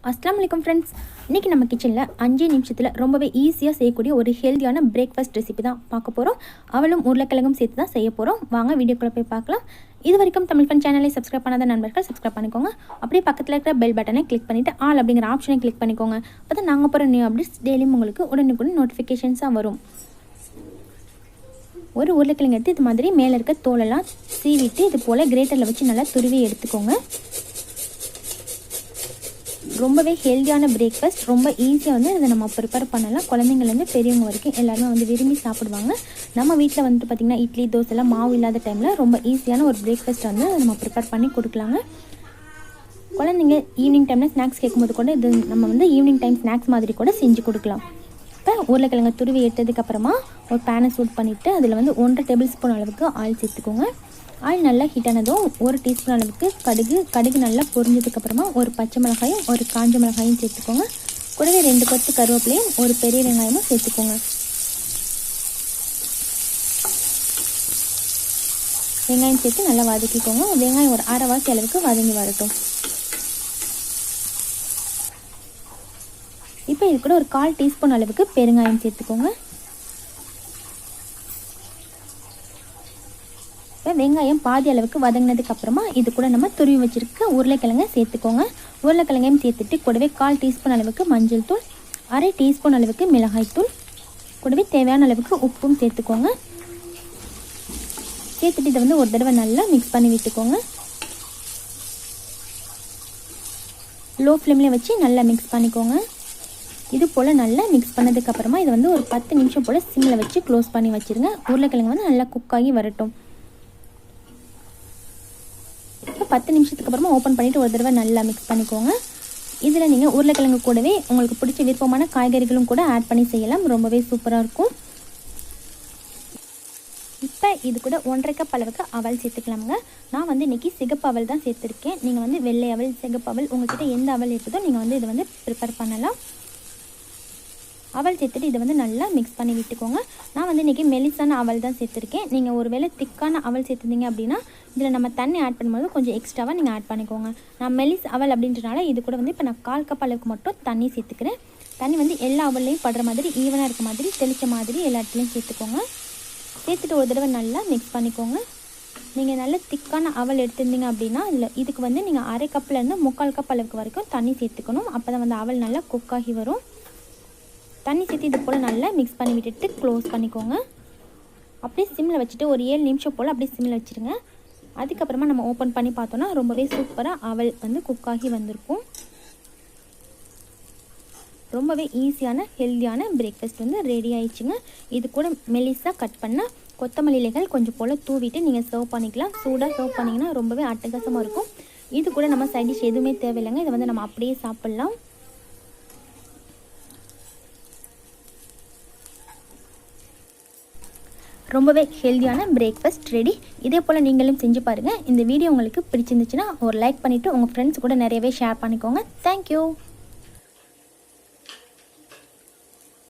அஸ்ஸலாமு அலைக்கும் ஃப்ரெண்ட்ஸ். இன்றைக்கி நம்ம கிச்சனில் 5 நிமிஷத்தில் ரொம்பவே ஈஸியாக செய்யக்கூடிய ஒரு ஹெல்த்தியான பிரேக்ஃபாஸ்ட் ரெசிபி தான் பார்க்க போகிறோம். அவளும் உருளைக்கிழங்கும் சேர்த்து தான் செய்ய போகிறோம். வாங்க வீடியோக்குள்ளே போய் பார்க்கலாம். இது வரைக்கும் தமிழ் ஃபன் சேனலை சப்ஸ்கிரைப் பண்ணாத நண்பர்கள் சப்ஸ்கிரைப் பண்ணிக்கோங்க. அப்படியே பக்கத்தில் இருக்கிற பெல் பட்டனை கிளிக் பண்ணிவிட்டு ஆல் அப்படிங்கிற ஆப்ஷனை கிளிக் பண்ணிக்கோங்க. அப்போ தான் நாங்கள் போகிற நியூ அப்டேட்ஸ் டெய்லியும் உங்களுக்கு உடனுக்குடன் நோட்டிஃபிகேஷன்ஸாக வரும். ஒரு உருளைக்கிழங்கு எடுத்து இது மாதிரி மேலே இருக்க தோலெல்லாம் சீவிட்டு இது போல் கிரேட்டரில் வச்சு நல்லா துருவி எடுத்துக்கோங்க. ரொம்பவே ஹெல்த்தியான பிரேக்ஃபாஸ்ட், ரொம்ப ஈஸியாக வந்து இதை நம்ம ப்ரிப்பேர் பண்ணலாம். குழந்தைங்கள்லேருந்து பெரியவங்க வரைக்கும் எல்லாருமே வந்து விரும்பி சாப்பிடுவாங்க. நம்ம வீட்டில் வந்துட்டு பார்த்திங்கன்னா இட்லி தோசைலாம் மாவு இல்லாத டைமில் ரொம்ப ஈஸியான ஒரு பிரேக்ஃபாஸ்ட் வந்து நம்ம ப்ரிப்பேர் பண்ணி கொடுக்கலாங்க. குழந்தைங்க ஈவினிங் டைமில் ஸ்நாக்ஸ் கேட்கும்போது கூட இது நம்ம வந்து ஈவினிங் டைம் ஸ்நாக்ஸ் மாதிரி கூட செஞ்சு கொடுக்கலாம். இப்போ உருளைக்கிழங்கு துருவி எடுத்ததுக்கப்புறமா ஒரு பேனை சூட் பண்ணிவிட்டு அதில் வந்து 1.5 டேபிள் ஸ்பூன் அளவுக்கு ஆயில் சேர்த்துக்கோங்க. ஆயில் நல்லா ஹீட் ஆனதும் 1 டீஸ்பூன் அளவுக்கு கடுகு நல்லா பொரிஞ்சதுக்கப்புறமா ஒரு பச்சை மிளகாயும் ஒரு காஞ்ச மிளகாயும் சேர்த்துக்கோங்க. கூடவே 2 கொத்து கருவேப்பிலையும் ஒரு பெரிய வெங்காயமும் சேர்த்துக்கோங்க. வெங்காயம் சேர்த்து நல்லா வதக்கிக்கோங்க. வெங்காயம் ஒரு அரைவாசி அளவுக்கு வதங்கி வரட்டும். இப்போ இது கூட ஒரு 1/4 டீஸ்பூன் அளவுக்கு பெருங்காயம் சேர்த்துக்கோங்க. வெங்காயம் பாதி அளவுக்கு வதங்கினதுக்கு அப்புறமா இது கூட நம்ம துருவி வச்சிருக்க உருளைக்கிழங்கை சேர்த்துக்கோங்க. உருளைக்கிழங்கையும் சேர்த்துட்டு கூடவே 1/4 டீஸ்பூன் அளவுக்கு மஞ்சள் தூள், 1/2 டீஸ்பூன் அளவுக்கு மிளகாய் தூள், கூடவே தேவையான அளவுக்கு உப்பும் சேர்த்துக்கோங்க. சேர்த்துட்டு இதை வந்து ஒரு தடவை நல்லா மிக்ஸ் பண்ணி விட்டுக்கோங்க. லோ ஃப்ளேமில் வச்சு நல்லா மிக்ஸ் பண்ணிக்கோங்க. இது போல் நல்லா மிக்ஸ் பண்ணதுக்கப்புறமா இதை வந்து ஒரு 10 நிமிஷம் போல் சிம்மில் வச்சு க்ளோஸ் பண்ணி வச்சுருங்க. உருளைக்கிழங்கு வந்து நல்லா குக் ஆகி வரட்டும். இப்போ 10 நிமிஷத்துக்கு அப்புறமா ஓப்பன் பண்ணிவிட்டு ஒரு தடவை நல்லா மிக்ஸ் பண்ணிக்கோங்க. இதில் நீங்கள் உருளைக்கிழங்கு கூடவே உங்களுக்கு பிடிச்ச விருப்பமான காய்கறிகளும் கூட ஆட் பண்ணி செய்யலாம். ரொம்பவே சூப்பராக இருக்கும். இப்போ இது கூட 1.5 கப் அளவுக்கு அவல் சேர்த்துக்கலாமுங்க. நான் வந்து இன்றைக்கி சிகப்பு அவல் தான் சேர்த்துருக்கேன். நீங்கள் வந்து வெள்ளை அவல், சிகப்பு அவல், உங்கள்கிட்ட எந்த அவல் இருக்குதோ நீங்கள் வந்து இதை வந்து ப்ரிப்பேர் பண்ணலாம். அவல் சேர்த்துட்டு இதை வந்து நல்லா மிக்ஸ் பண்ணி விட்டுக்கோங்க. நான் வந்து இன்றைக்கி மெலிசான அவல் தான் சேர்த்துருக்கேன். நீங்கள் ஒரு வேளை திக்கான அவல் சேர்த்துருந்தீங்க அப்படின்னா இதில் நம்ம தண்ணி ஆட் பண்ணும்போது கொஞ்சம் எக்ஸ்ட்ராவாக நீங்கள் ஆட் பண்ணிக்கோங்க. நான் மெலிஸ் அவல் அப்படின்றனால இது கூட வந்து இப்போ நான் 1/4 கப் அளவுக்கு மட்டும் தண்ணி சேர்த்துக்கிறேன். தண்ணி வந்து எல்லா அவல்லையும் படுற மாதிரி ஈவனாக இருக்க மாதிரி தெளித்த மாதிரி எல்லா இடத்துலையும் சேர்த்துக்கோங்க. சேர்த்துட்டு ஒரு தடவை நல்லா மிக்ஸ் பண்ணிக்கோங்க. நீங்கள் நல்ல திக்கான அவல் எடுத்திருந்தீங்க அப்படின்னா இதுக்கு வந்து நீங்கள் 1/2 கப்லேருந்து 3/4 கப் அளவுக்கு வரைக்கும் தண்ணி சேர்த்துக்கணும். அப்போ தான் வந்து அவல் நல்லா குக் ஆகி வரும். தண்ணி சேர்த்து இது போல் நல்லா மிக்ஸ் பண்ணி விட்டுட்டு க்ளோஸ் பண்ணிக்கோங்க. அப்படியே சிம்மில் வச்சுட்டு ஒரு 7 நிமிஷம் போல் அப்படியே சிம்மில் வச்சுருங்க. அதுக்கப்புறமா நம்ம ஓப்பன் பண்ணி பார்த்தோன்னா ரொம்பவே சூப்பராக அவல் வந்து குக் ஆகி வந்திருக்கும். ரொம்பவே ஈஸியான ஹெல்த்தியான பிரேக்ஃபாஸ்ட் வந்து ரெடி ஆயிடுச்சுங்க. இது கூட மெலிசாக கட் பண்ண கொத்தமல்லி இலைகள் கொஞ்சம் போல் தூவிட்டு நீங்கள் சர்வ் பண்ணிக்கலாம். சூடாக சர்வ் பண்ணிங்கன்னா ரொம்பவே அட்டகாசமாக இருக்கும். இது கூட நம்ம சைட் டிஷ் எதுவுமே தேவையில்லைங்க. இதை வந்து நம்ம அப்படியே சாப்பிட்லாம். ரொம்பவே ஹெல்த்தியான பிரேக்ஃபாஸ்ட் ரெடி. இதே போல் நீங்களும் செஞ்சு பாருங்கள். இந்த வீடியோ உங்களுக்கு பிடிச்சிருந்துச்சுன்னா ஒரு லைக் பண்ணிவிட்டு உங்கள் ஃப்ரெண்ட்ஸ் கூட நிறையவே ஷேர் பண்ணிக்கோங்க. தேங்க்யூ.